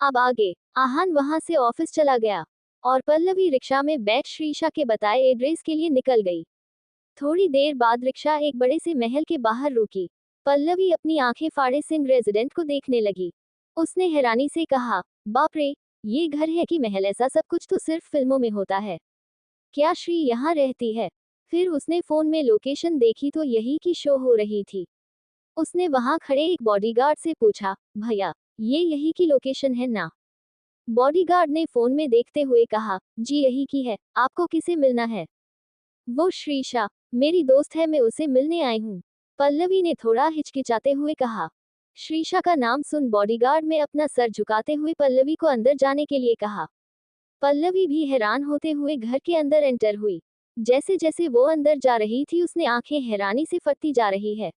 अब आगे। आहान वहां से ऑफिस चला गया और पल्लवी रिक्शा में बैठ श्रीशा के बताए एड्रेस के लिए निकल गई। थोड़ी देर बाद रिक्शा एक बड़े से महल के बाहर रुकी। पल्लवी अपनी आंखें फाड़े सिंह रेजिडेंट को देखने लगी। उसने हैरानी से कहा, बाप रे, ये घर है कि महल? ऐसा सब कुछ तो सिर्फ फिल्मों में होता है। क्या श्री यहाँ रहती है? फिर उसने फोन में लोकेशन देखी तो यही की शो हो रही थी। उसने वहां खड़े एक बॉडीगार्ड से पूछा, भैया, ये यही की लोकेशन है ना? बॉडीगार्ड ने फोन में देखते हुए कहा, जी यही की है। आपको किसे मिलना है? वो श्रीशा, मेरी दोस्त है, मैं उसे मिलने आई हूँ। पल्लवी ने थोड़ा हिचकिचाते हुए कहा। श्रीशा का नाम सुन बॉडीगार्ड ने अपना सर झुकाते हुए पल्लवी को अंदर जाने के लिए कहा। पल्लवी भी हैरान होते हुए घर के अंदर एंटर हुई। जैसे जैसे वो अंदर जा रही थी उसने आंखें हैरानी से फटती जा रही है।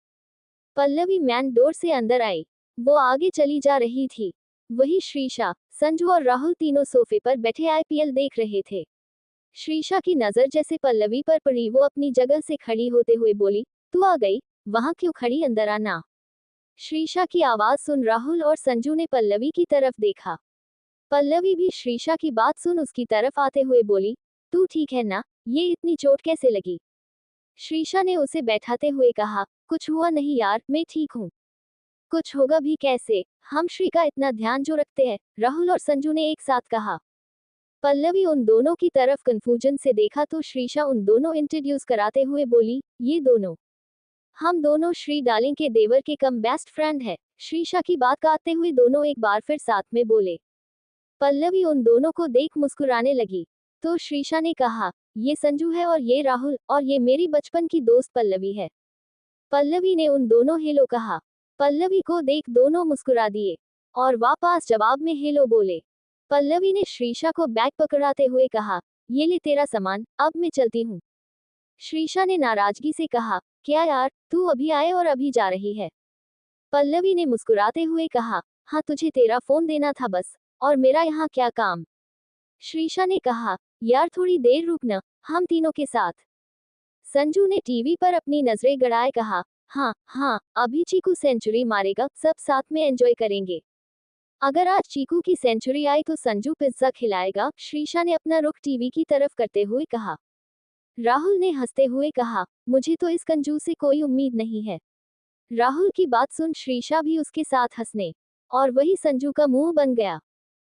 पल्लवी मैन डोर से अंदर आई। वो आगे चली जा रही थी। वही श्रीशा, संजू और राहुल तीनों सोफे पर बैठे आईपीएल देख रहे थे। श्रीशा की नजर जैसे पल्लवी पर पड़ी, वो अपनी जगह से खड़ी होते हुए बोली, तू आ गई? वहां क्यों खड़ी, अंदर आना। श्रीशा की आवाज सुन राहुल और संजू ने पल्लवी की तरफ देखा। पल्लवी भी श्रीशा की बात सुन उसकी तरफ आते हुए बोली, तू ठीक है ना? ये इतनी चोट कैसे लगी? श्रीशा ने उसे बैठाते हुए कहा, कुछ हुआ नहीं यार, मैं ठीक हूँ। कुछ होगा भी कैसे, हम श्री का इतना ध्यान जो रखते हैं, राहुल और संजू ने एक साथ कहा। पल्लवी उन दोनों की तरफ कंफ्यूजन से देखा तो श्रीशा उन दोनों इंट्रोड्यूस कराते हुए बोली, ये दोनों, हम दोनों श्री डार्लिंग के देवर के कम बेस्ट फ्रेंड है। श्रीशा की बात काटते हुए दोनों एक बार फिर साथ में बोले। पल्लवी उन दोनों को देख मुस्कुराने लगी। तो श्रीशा ने कहा, ये संजू है और ये राहुल, और ये मेरी बचपन की दोस्त पल्लवी है। पल्लवी ने उन दोनों हेलो कहा। पल्लवी को देख दोनों मुस्कुरा दिए और वापस जवाब में हेलो बोले। पल्लवी ने श्रीशा को बैग पकड़ाते हुए कहा, ये ले तेरा सामान, अब मैं चलती हूँ। श्रीशा ने नाराजगी से कहा, क्या यार, तू अभी आए और अभी जा रही है? पल्लवी ने मुस्कुराते हुए कहा, हाँ तुझे तेरा फोन देना था बस, और मेरा यहाँ क्या काम? श्रीशा ने कहा, यार थोड़ी देर रुकना, हम तीनों के साथ। संजू ने टीवी पर अपनी नजरें गड़ाए कहा, हाँ हाँ, अभी चीकू सेंचुरी मारेगा, सब साथ में एंजॉय करेंगे। अगर आज चीकू की सेंचुरी आई तो संजू पिज्जा खिलाएगा। श्रीशा ने अपना रुख टीवी की तरफ करते हुए कहा। राहुल ने हंसते हुए कहा, मुझे तो इस कंजूस से कोई उम्मीद नहीं है। राहुल की बात सुन श्रीशा भी उसके साथ हंसने, और वही संजू का मुंह बन गया।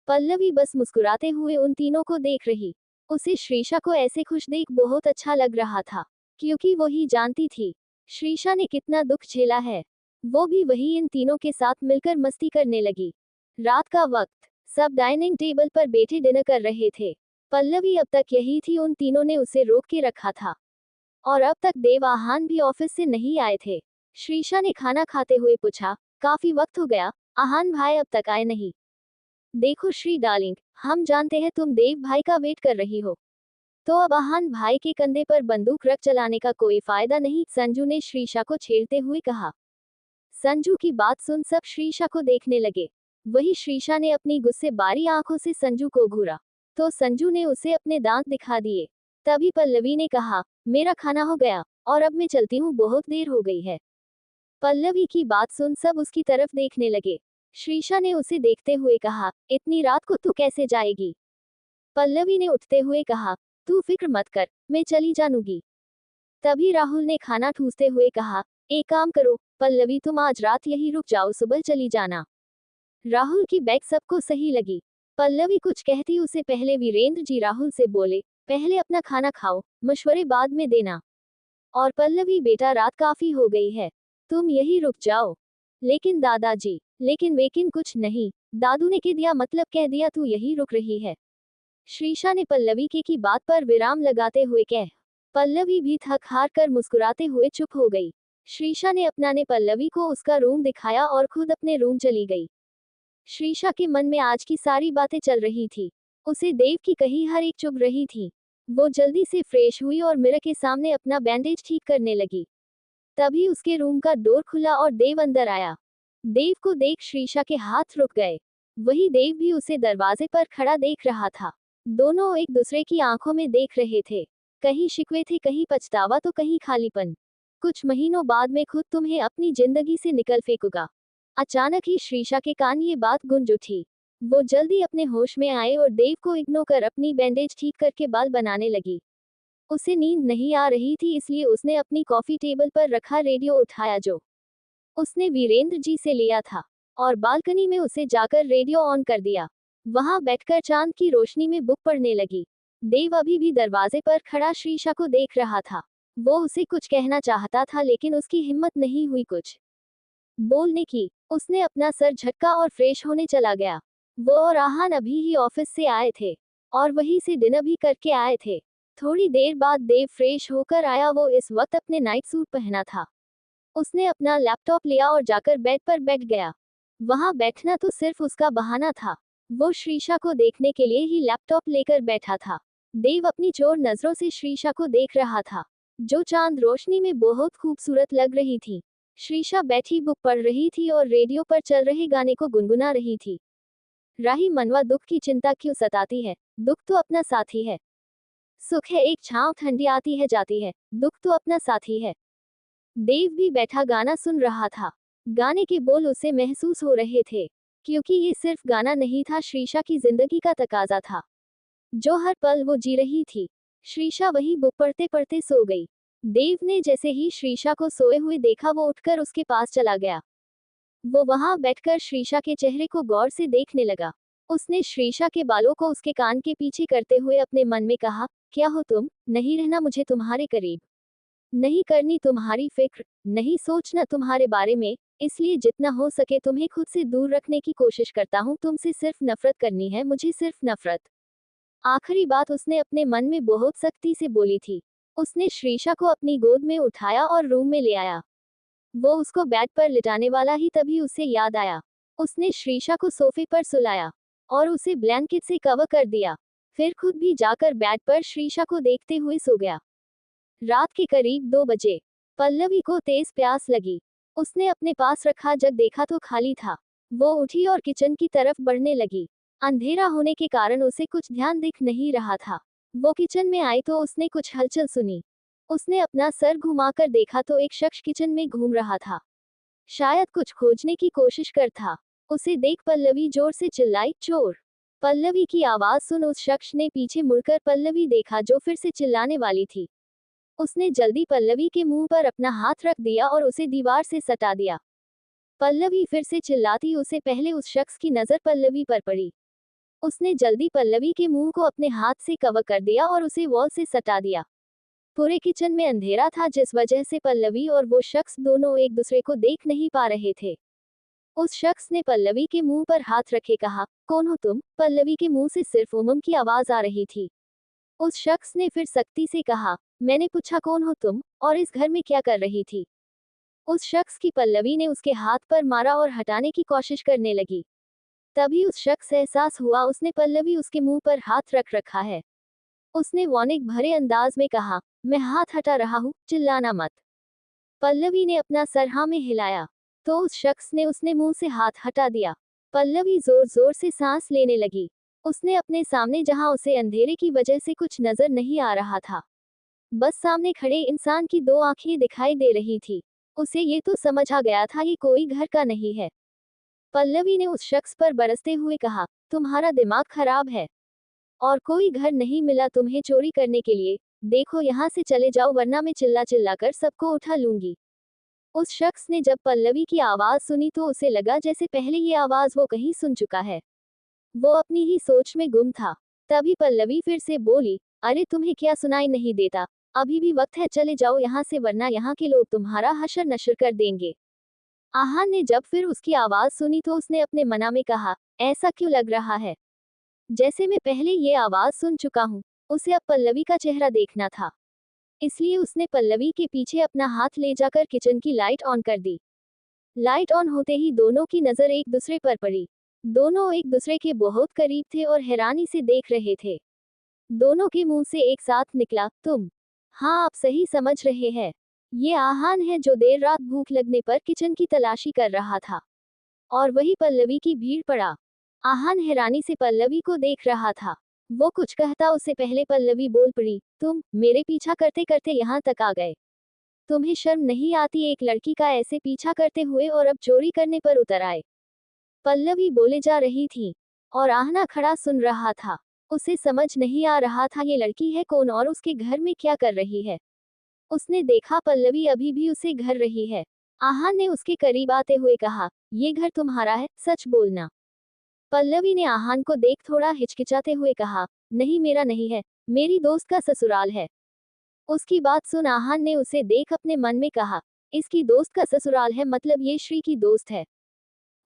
पल्लवी बस मुस्कुराते हुए उन तीनों को देख रही। उसे श्रीशा को ऐसे खुश देख बहुत अच्छा लग रहा था, क्योंकि वो ही जानती थी श्रीशा ने कितना दुख झेला है। वो भी वही इन तीनों के साथ मिलकर मस्ती करने लगी। रात का वक्त, सब डाइनिंग टेबल पर बैठे डिनर कर रहे थे। पल्लवी अब तक यही थी, उन तीनों ने उसे रोक के रखा था। और अब तक देव आहान भी ऑफिस से नहीं आए थे। श्रीशा ने खाना खाते हुए पूछा, काफी वक्त हो गया, आहान भाई अब तक आए नहीं? देखो श्री डार्लिंग, हम जानते हैं तुम देव भाई का वेट कर रही हो, तो अब आहान भाई के कंधे पर बंदूक रख चलाने का कोई फायदा नहीं, संजू ने श्रीशा को छेड़ते हुए कहा। संजू की बात सुन सब श्रीशा को देखने लगे। वही श्रीशा ने अपनी गुस्से बारी आंखों से संजू को घूरा, तो संजू ने उसे अपने दांत दिखा दिए। तभी पल्लवी ने कहा, मेरा खाना हो गया और अब मैं चलती हूँ, बहुत देर हो गई है। पल्लवी की बात सुन सब उसकी तरफ देखने लगे। श्रीशा ने उसे देखते हुए कहा, इतनी रात को तू कैसे जाएगी? पल्लवी ने उठते हुए कहा, तू फिक्र मत कर, मैं चली जानूंगी। तभी राहुल ने खाना ठूसते हुए कहा, एक काम करो पल्लवी, तुम आज रात यही रुक जाओ, सुबह चली जाना। राहुल की बैग सबको सही लगी। पल्लवी कुछ कहती उसे पहले वीरेंद्र जी राहुल से बोले, पहले अपना खाना खाओ, मशवरे बाद में देना। और पल्लवी बेटा, रात काफी हो गई है, तुम यही रुक जाओ। लेकिन दादाजी, लेकिन कुछ नहीं, दादू ने कह दिया, मतलब कह दिया, तू यही रुक रही है। श्रीशा ने पल्लवी की बात पर विराम लगाते हुए कह। पल्लवी भी थक हार कर मुस्कुराते हुए चुप हो गई। श्रीशा ने अपनाने पल्लवी को उसका रूम दिखाया और खुद अपने रूम चली गई। श्रीशा के मन में आज की सारी बातें चल रही थी। उसे देव की कही हर एक चुभ रही थी। वो जल्दी से फ्रेश हुई और मिरर के सामने अपना बैंडेज ठीक करने लगी। तभी उसके रूम का डोर खुला और देव अंदर आया। देव को देख श्रीशा के हाथ रुक गए। वही देव भी उसे दरवाजे पर खड़ा देख रहा था। दोनों एक दूसरे की आंखों में देख रहे थे। कहीं शिकवे थे, कहीं पछतावा, तो कहीं खालीपन। कुछ महीनों बाद में खुद तुम्हें अपनी जिंदगी से निकल फेंकूंगा। अचानक ही श्रीशा के कान ये बात गूंज उठी। वो जल्दी अपने होश में आए और देव को इग्नोर कर अपनी बैंडेज ठीक करके बाल बनाने लगी। उसे नींद नहीं आ रही थी, इसलिए उसने अपनी कॉफी टेबल पर रखा रेडियो उठाया जो उसने वीरेंद्र जी से लिया था, और बालकनी में उसे जाकर रेडियो ऑन कर दिया। वहां बैठकर चांद की रोशनी में बुक पढ़ने लगी। देव अभी भी दरवाजे पर खड़ा श्रीशा को देख रहा था। वो उसे कुछ कहना चाहता था, लेकिन उसकी हिम्मत नहीं हुई कुछ बोलने की। उसने अपना सर झटका और फ्रेश होने चला गया। वो और आहान अभी ही ऑफिस से आए थे और वहीं से डिनर भी करके आए थे। थोड़ी देर बाद देव फ्रेश होकर आया। वो इस वक्त अपने नाइट सूट पहना था। उसने अपना लैपटॉप लिया और जाकर बेड पर बैठ गया। वहां बैठना तो सिर्फ उसका बहाना था। वो श्रीशा को देखने के लिए ही लैपटॉप लेकर बैठा था। देव अपनी चोर नजरों से श्रीशा को देख रहा था, जो चांद रोशनी में बहुत खूबसूरत लग रही थी। श्रीशा बैठी बुक पढ़ रही थी और रेडियो पर चल रहे गाने को गुनगुना रही थी। राही मनवा, दुख की चिंता क्यों सताती है, दुख तो अपना साथी है। सुख है एक छांव, ठंडी आती है जाती है, दुख तो अपना साथी है। देव भी बैठा गाना सुन रहा था। गाने के बोल उसे महसूस हो रहे थे, क्योंकि ये सिर्फ गाना नहीं था, श्रीशा की जिंदगी का तकाजा था, जो हर पल वो जी रही थी। श्रीशा वही बुक पढ़ते पढ़ते सो गई। देव ने जैसे ही श्रीशा को सोए हुए देखा, वो उठकर उसके पास चला गया। वो वहां बैठकर श्रीशा के चेहरे को गौर से देखने लगा। उसने श्रीशा के बालों को उसके कान के पीछे करते हुए अपने मन में कहा, क्या हो तुम, नहीं रहना मुझे तुम्हारे करीब, नहीं करनी तुम्हारी फिक्र, नहीं सोचना तुम्हारे बारे में, इसलिए जितना हो सके तुम्हें खुद से दूर रखने की कोशिश करता हूँ। तुमसे सिर्फ नफरत करनी है, मुझे सिर्फ नफरत। आखिरी बात उसने अपने मन में बहुत सख्ती से बोली थी। उसने श्रीशा को अपनी गोद में उठाया और रूम में ले आया। वो उसको बेड पर लिटाने वाला ही तभी उसे याद आया। उसने श्रीशा को सोफे पर सुलाया और उसे ब्लैंकेट से कवर कर दिया। फिर खुद भी जाकर बेड पर श्रीशा को देखते हुए सो गया। रात के करीब 2 बजे पल्लवी को तेज प्यास लगी। उसने अपने पास रखा जग देखा तो खाली था। वो उठी और किचन की तरफ बढ़ने लगी। अंधेरा होने के कारण उसे कुछ ध्यान दिख नहीं रहा था। वो किचन में आई तो उसने कुछ हलचल सुनी। उसने अपना सर घुमाकर देखा तो एक शख्स किचन में घूम रहा था, शायद कुछ खोजने की कोशिश कर था। उसे देख पल्लवी जोर से चिल्लाई, चोर। पल्लवी की आवाज सुन उस शख्स ने पीछे मुड़कर पल्लवी देखा, जो फिर से चिल्लाने वाली थी। उसने जल्दी पल्लवी के मुंह पर अपना हाथ रख दिया और उसे दीवार से सटा दिया। पल्लवी फिर से चिल्लाती, उसे पहले उस शख्स की नजर पल्लवी पर पड़ी। उसने जल्दी पल्लवी के मुंह को अपने हाथ से कवर कर दिया और उसे वॉल से सटा दिया। पूरे किचन में अंधेरा था, जिस वजह से पल्लवी और वो शख्स दोनों एक दूसरे को देख नहीं पा रहे थे। उस शख्स ने पल्लवी के मुंह पर हाथ रखे कहा, कौन हो तुम? पल्लवी के मुंह से सिर्फ उमम की आवाज आ रही थी। उस शख्स ने फिर सख्ती से कहा, मैंने पूछा कौन हो तुम, और इस घर में क्या कर रही थी? उस शख्स की पल्लवी ने उसके हाथ पर मारा और हटाने की कोशिश करने लगी। तभी उस शख्स से एहसास हुआ उसने पल्लवी उसके मुंह पर हाथ रख रखा है। उसने वार्निंग भरे अंदाज में कहा, मैं हाथ हटा रहा हूँ, चिल्लाना मत। पल्लवी ने अपना सर हाँ में हिलाया तो उस शख्स ने उसने मुंह से हाथ हटा दिया। पल्लवी जोर जोर से सांस लेने लगी। उसने अपने सामने, जहां उसे अंधेरे की वजह से कुछ नजर नहीं आ रहा था, बस सामने खड़े इंसान की 2 आंखें दिखाई दे रही थी। उसे ये तो समझ आ गया था ये कोई घर का नहीं है। पल्लवी ने उस शख्स पर बरसते हुए कहा, तुम्हारा दिमाग खराब है और कोई घर नहीं मिला तुम्हें चोरी करने के लिए? देखो यहाँ से चले जाओ, वरना मैं चिल्ला चिल्ला कर सबको उठा लूंगी। उस शख्स ने जब पल्लवी की आवाज सुनी तो उसे लगा जैसे पहले ये आवाज वो कहीं सुन चुका है। वो अपनी ही सोच में गुम था। तभी पल्लवी फिर से बोली, अरे तुम्हें क्या सुनाई नहीं देता? अभी भी वक्त है, चले जाओ यहाँ से, वरना यहाँ के लोग तुम्हारा हशर नशर कर देंगे। आहान ने जब फिर उसकी आवाज सुनी तो उसने अपने मना में कहा, ऐसा क्यों लग रहा है जैसे मैं पहले ये आवाज सुन चुका हूँ। उसे अब पल्लवी का चेहरा देखना था, इसलिए उसने पल्लवी के पीछे अपना हाथ ले जाकर किचन की लाइट ऑन कर दी। लाइट ऑन होते ही दोनों की नजर एक दूसरे पर पड़ी। दोनों एक दूसरे के बहुत करीब थे और हैरानी से देख रहे थे। दोनों के मुंह से एक साथ निकला, तुम? हाँ, आप सही समझ रहे हैं। ये आहान है जो देर रात भूख लगने पर किचन की तलाशी कर रहा था, और वही पल्लवी की भीड़ पड़ा। आहान हैरानी से पल्लवी को देख रहा था। वो कुछ कहता उससे पहले पल्लवी बोल पड़ी, तुम मेरे पीछा करते करते यहाँ तक आ गए। तुम्हें शर्म नहीं आती एक लड़की का ऐसे पीछा करते हुए, और अब चोरी करने पर उतर आए? पल्लवी बोले जा रही थी और आहना खड़ा सुन रहा था। उसे समझ नहीं आ रहा था ये लड़की है कौन और उसके घर में क्या कर रही है। उसने देखा पल्लवी अभी भी उसे घर रही है। आहान ने उसके करीब आते हुए कहा, ये घर तुम्हारा है, सच बोलना। पल्लवी ने आहान को देख थोड़ा हिचकिचाते हुए कहा, नहीं मेरा नहीं है, मेरी दोस्त का ससुराल है। उसकी बात सुन आहान ने उसे देख अपने मन में कहा, इसकी दोस्त का ससुराल है मतलब ये श्री की दोस्त है।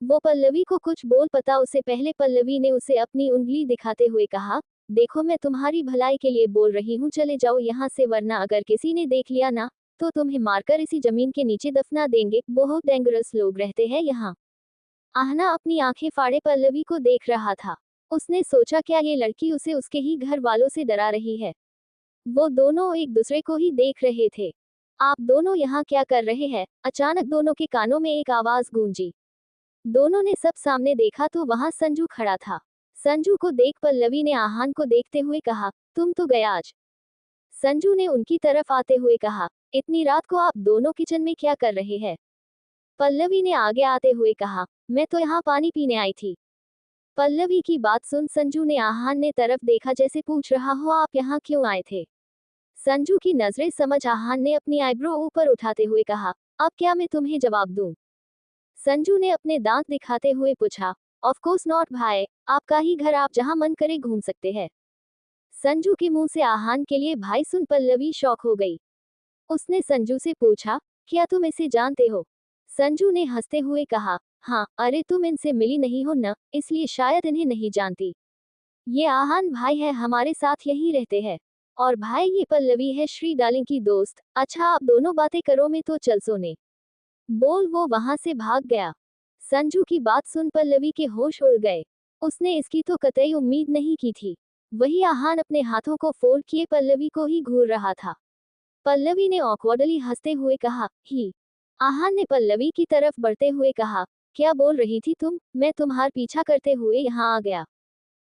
वो पल्लवी को कुछ बोल पता उसे पहले पल्लवी ने उसे अपनी उंगली दिखाते हुए कहा, देखो मैं तुम्हारी भलाई के लिए बोल रही हूँ, चले जाओ यहाँ से वरना अगर किसी ने देख लिया ना तो तुम्हें मारकर इसी जमीन के नीचे दफना देंगे, बहुत डेंजरस लोग रहते हैं यहाँ। आहना अपनी आंखें फाड़े पल्लवी को देख रहा था। उसने सोचा क्या ये लड़की उसे उसके ही घर वालों से डरा रही है। वो दोनों एक दूसरे को ही देख रहे थे। आप दोनों यहाँ क्या कर रहे हैं? अचानक दोनों के कानों में एक आवाज गूंजी। दोनों ने सब सामने देखा तो वहां संजू खड़ा था। संजू को देख पल्लवी ने आहान को देखते हुए कहा, तुम तो गया आज। संजू ने उनकी तरफ आते हुए कहा, इतनी रात को आप दोनों किचन में क्या कर रहे हैं? पल्लवी ने आगे आते हुए कहा, मैं तो यहाँ पानी पीने आई थी। पल्लवी की बात सुन संजू ने आहान ने तरफ देखा जैसे पूछ रहा हो आप यहाँ क्यों आए थे। संजू की नजरें समझ आहान ने अपनी आईब्रो ऊपर उठाते हुए कहा, अब क्या मैं तुम्हें जवाब दूं? संजू ने अपने दांत दिखाते हुए पूछा, ऑफ कोर्स नॉट भाई, आपका ही घर, आप जहां मन करे घूम सकते हैं। संजू के मुंह से आहान के लिए भाई सुन पल्लवी शॉक हो गई। उसने संजू से पूछा, क्या तुम इसे जानते हो? संजू ने हंसते हुए कहा, हाँ, अरे तुम इनसे मिली नहीं हो न, इसलिए शायद इन्हें नहीं जानती। ये आहान भाई है, हमारे साथ यहीं रहते हैं। और भाई ये पल्लवी है श्री डार्लिंग की दोस्त। अच्छा आप दोनों बातें करो, मैं तो चल सोने। बोल वो वहां से भाग गया। संजू की बात सुन पल्लवी के होश उड़ गए। उसने इसकी तो कतई उम्मीद नहीं की थी। वही आहान अपने हाथों को फोल्ड किए पल्लवी को ही घूर रहा था। पल्लवी ने ऑकवर्डली हंसते हुए कहा, ही। आहान ने पल्लवी की तरफ बढ़ते हुए कहा, क्या बोल रही थी तुम? मैं तुम्हार पीछा करते हुए यहाँ आ गया।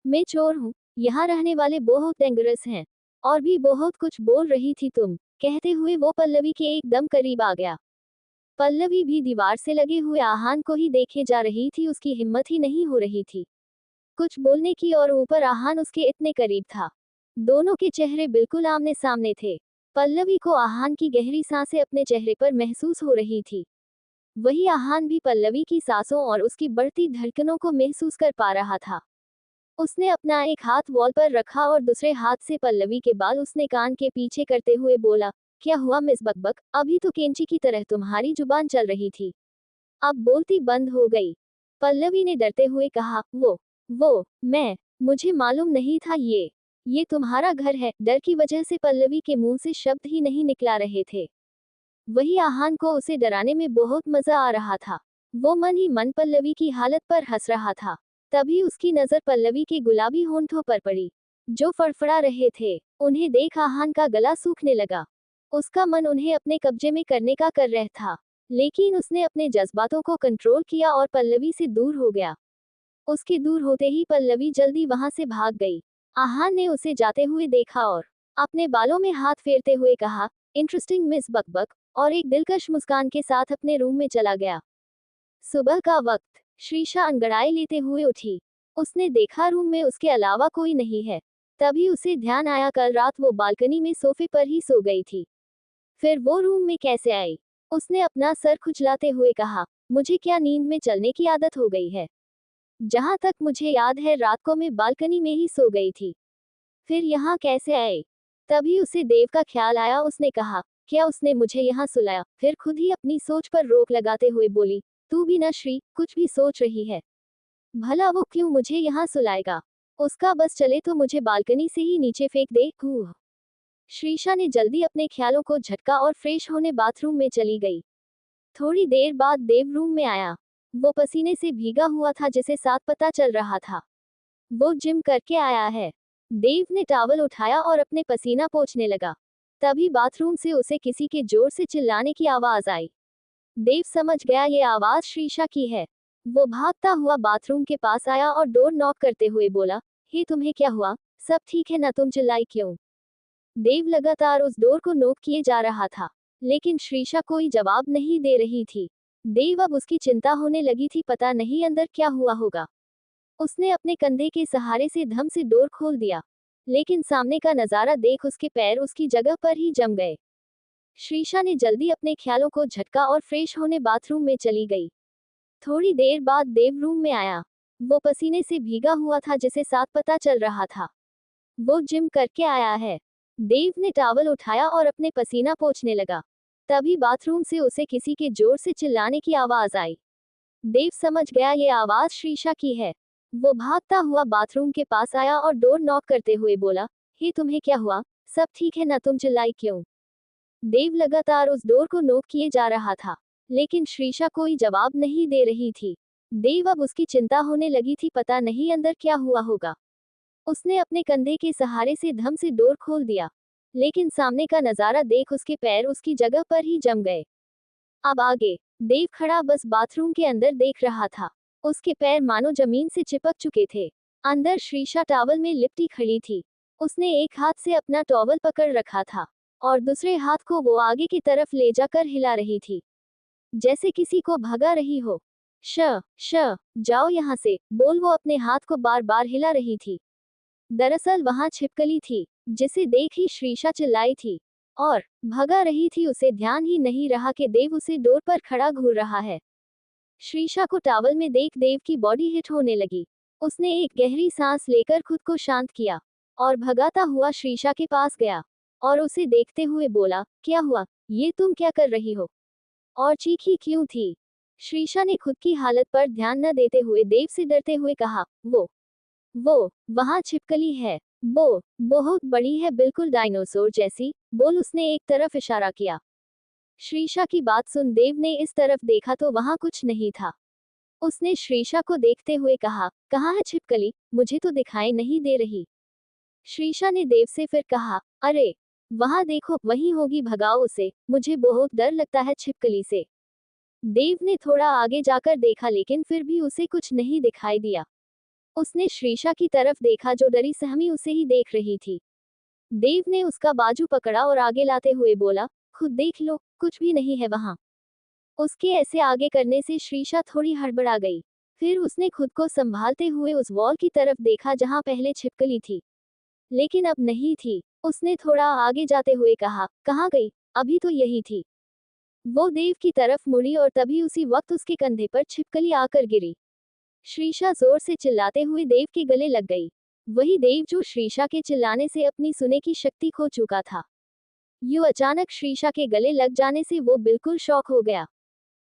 मैं चोर हूँ, यहाँ रहने वाले बहुत डेंजरस हैं। और भी बहुत कुछ बोल रही थी तुम, कहते हुए वो पल्लवी के एकदम करीब आ गया। पल्लवी भी दीवार से लगे हुए आहान को ही देखे जा रही थी, उसकी हिम्मत ही नहीं हो रही थी कुछ बोलने की और ऊपर आहान उसके इतने करीब था। दोनों के चेहरे बिल्कुल आमने सामने थे। पल्लवी को आहान की गहरी सांसें अपने चेहरे पर महसूस हो रही थी। वही आहान भी पल्लवी की सांसों और उसकी बढ़ती धड़कनों को महसूस कर पा रहा था। उसने अपना एक हाथ वॉल पर रखा और दूसरे हाथ से पल्लवी के बाल उसने कान के पीछे करते हुए बोला, क्या हुआ मिस बकबक? अभी तो कैंची की तरह तुम्हारी जुबान चल रही थी, अब बोलती बंद हो गई। पल्लवी ने डरते हुए कहा, वो मुझे मालूम नहीं था ये तुम्हारा घर है। डर की वजह से पल्लवी के मुंह से शब्द ही नहीं निकला रहे थे। वही आहान को उसे डराने में बहुत मजा आ रहा था। वो मन ही मन पल्लवी की हालत पर हंस रहा था। तभी उसकी नजर पल्लवी के गुलाबी होंठों पर पड़ी, जो फड़फड़ा रहे थे। उन्हें देख आहान का गला सूखने लगा। उसका मन उन्हें अपने कब्जे में करने का कर रहा था, लेकिन उसने अपने जज्बातों को कंट्रोल किया और पल्लवी से दूर हो गया। उसके दूर होते ही पल्लवी जल्दी वहां से भाग गई। आहान ने उसे जाते हुए देखा और अपने बालों में हाथ फेरते हुए कहा, इंटरेस्टिंग मिस बकबक, और एक दिलकश मुस्कान के साथ अपने रूम में चला गया। सुबह का वक्त, श्रीशा अंगड़ाई लेते हुए उठी। उसने देखा रूम में उसके अलावा कोई नहीं है। तभी उसे ध्यान आया कल रात वो बालकनी में सोफे पर ही सो गई थी। फिर वो रूम में कैसे आई? उसने अपना सर खुजलाते हुए कहा, मुझे क्या नींद में चलने की आदत हो गई है? जहां तक मुझे याद है रात को मैं बालकनी में ही सो गई थी। फिर यहाँ कैसे आए? तभी उसे देव का ख्याल आया। उसने कहा, क्या उसने मुझे यहाँ सुलाया? फिर खुद ही अपनी सोच पर रोक लगाते हुए बोली, तू भी ना श्री, कुछ भी सोच रही है? भला वो क्यों मुझे यहाँ सुलाएगा? उसका बस चले तो मुझे बालकनी से ही नीचे फेंक दे। श्रीशा ने जल्दी अपने ख्यालों को झटका और फ्रेश होने बाथरूम में चली गई। थोड़ी देर बाद देव रूम में आया। वो पसीने से भीगा हुआ था जिसे साथ पता चल रहा था। वो जिम करके आया है। देव ने टॉवल उठाया और अपने पसीना पोंछने लगा। तभी बाथरूम से उसे किसी के जोर से चिल्लाने की आवाज आई। देव समझ गया ये आवाज श्रीशा की है। वो भागता हुआ बाथरूम के पास आया और डोर नॉक करते हुए बोला, हे तुम्हें क्या हुआ? सब ठीक है ना? तुम चिल्लाई क्यों? देव लगातार उस डोर को नोक किए जा रहा था, लेकिन श्रीशा कोई जवाब नहीं दे रही थी। देव अब उसकी चिंता होने लगी थी, पता नहीं अंदर क्या हुआ होगा। उसने अपने कंधे के सहारे से धम से डोर खोल दिया, लेकिन सामने का नजारा देख उसके पैर उसकी जगह पर ही जम गए। श्रीशा ने जल्दी अपने ख्यालों को झटका और फ्रेश होने बाथरूम में चली गई। थोड़ी देर बाद देव रूम में आया। वो पसीने से भीगा हुआ था, जिसे साथ पता चल रहा था वो जिम करके आया है। देव ने टॉवल उठाया और अपने पसीना पोंछने लगा। तभी बाथरूम से उसे किसी के जोर से चिल्लाने की आवाज आई। देव समझ गया ये आवाज श्रीशा की है। वो भागता हुआ बाथरूम के पास आया और डोर नॉक करते हुए बोला, हे तुम्हें क्या हुआ, सब ठीक है ना, तुम चिल्लाई क्यों? देव लगातार उस डोर को नोक किए जा रहा था, लेकिन श्रीशा कोई जवाब नहीं दे रही थी। देव अब उसकी चिंता होने लगी थी, पता नहीं अंदर क्या हुआ होगा। उसने अपने कंधे के सहारे से धम से डोर खोल दिया, लेकिन सामने का नजारा देख उसके पैर उसकी जगह पर ही जम गए। अब आगे देव खड़ा बस बाथरूम के अंदर देख रहा था। उसके पैर मानो जमीन से चिपक चुके थे। अंदर श्रीशा टॉवल में लिपटी खड़ी थी। उसने एक हाथ से अपना टॉवल पकड़ रखा था और दूसरे हाथ को वो आगे की तरफ ले जाकर हिला रही थी, जैसे किसी को भगा रही हो। श जाओ यहाँ से, बोल वो अपने हाथ को बार बार हिला रही थी। दरअसल वहां छिपकली थी, जिसे देख ही श्रीशा चिल्लाई थी और भगा रही थी। उसे ध्यान ही नहीं रहा कि देव उसे डोर पर खड़ा घूर रहा है। श्रीशा को टॉवल में देख देव की बॉडी हिट होने लगी। उसने एक गहरी सांस लेकर खुद को शांत किया और भगाता हुआ श्रीशा के पास गया और उसे देखते हुए बोला, क्या हुआ, ये तुम क्या कर रही हो और चीखी क्यों थी? श्रीशा ने खुद की हालत पर ध्यान न देते हुए देव से डरते हुए कहा, वो वहां छिपकली है, वो बहुत बड़ी है, बिल्कुल डायनासोर जैसी, बोल। उसने एक तरफ इशारा किया। श्रीशा की बात सुन देव ने इस तरफ देखा तो वहां कुछ नहीं था। उसने श्रीशा को देखते हुए कहा, कहाँ है छिपकली, मुझे तो दिखाई नहीं दे रही। श्रीशा ने देव से फिर कहा, अरे वहां देखो, वहीं होगी, भगाओ उसे, मुझे बहुत डर लगता है छिपकली से। देव ने थोड़ा आगे जाकर देखा, लेकिन फिर भी उसे कुछ नहीं दिखाई दिया। उसने श्रीशा की तरफ देखा जो डरी सहमी उसे ही देख रही थी। देव ने उसका बाजू पकड़ा और आगे लाते हुए बोला, खुद देख लो, कुछ भी नहीं है वहां। उसके ऐसे आगे करने से श्रीशा थोड़ी हड़बड़ा गई। फिर उसने खुद को संभालते हुए उस वॉल की तरफ देखा जहां पहले छिपकली थी, लेकिन अब नहीं थी। उसने थोड़ा आगे जाते हुए कहा, कहाँ गई, अभी तो यही थी। वो देव की तरफ मुड़ी और तभी उसी वक्त उसके कंधे पर छिपकली आकर गिरी। श्रीशा जोर से चिल्लाते हुए देव के गले लग गई। वही देव जो श्रीशा के चिल्लाने से अपनी सुनने की शक्ति खो चुका था। यूं अचानक श्रीशा के गले लग जाने से वो बिल्कुल शॉक हो गया।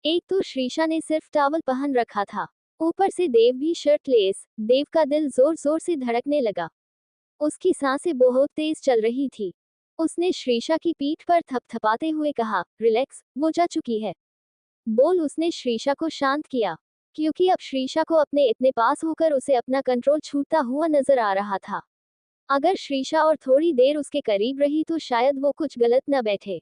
एक तो श्रीशा ने सिर्फ टॉवल पहन रखा था, ऊपर से देव भी शर्टलेस। देव का दिल जोर जोर से धड़कने लगा। उसकी सांसें बहुत तेज चल रही थी। उसने श्रीशा की पीठ पर थपथपाते हुए कहा, रिलैक्स, वो जा चुकी है, बोल। उसने श्रीशा को शांत किया, क्योंकि अब श्रीशा को अपने इतने पास होकर उसे अपना कंट्रोल छूटता हुआ नजर आ रहा था। अगर श्रीशा और थोड़ी देर उसके करीब रही तो शायद वो कुछ गलत न बैठे।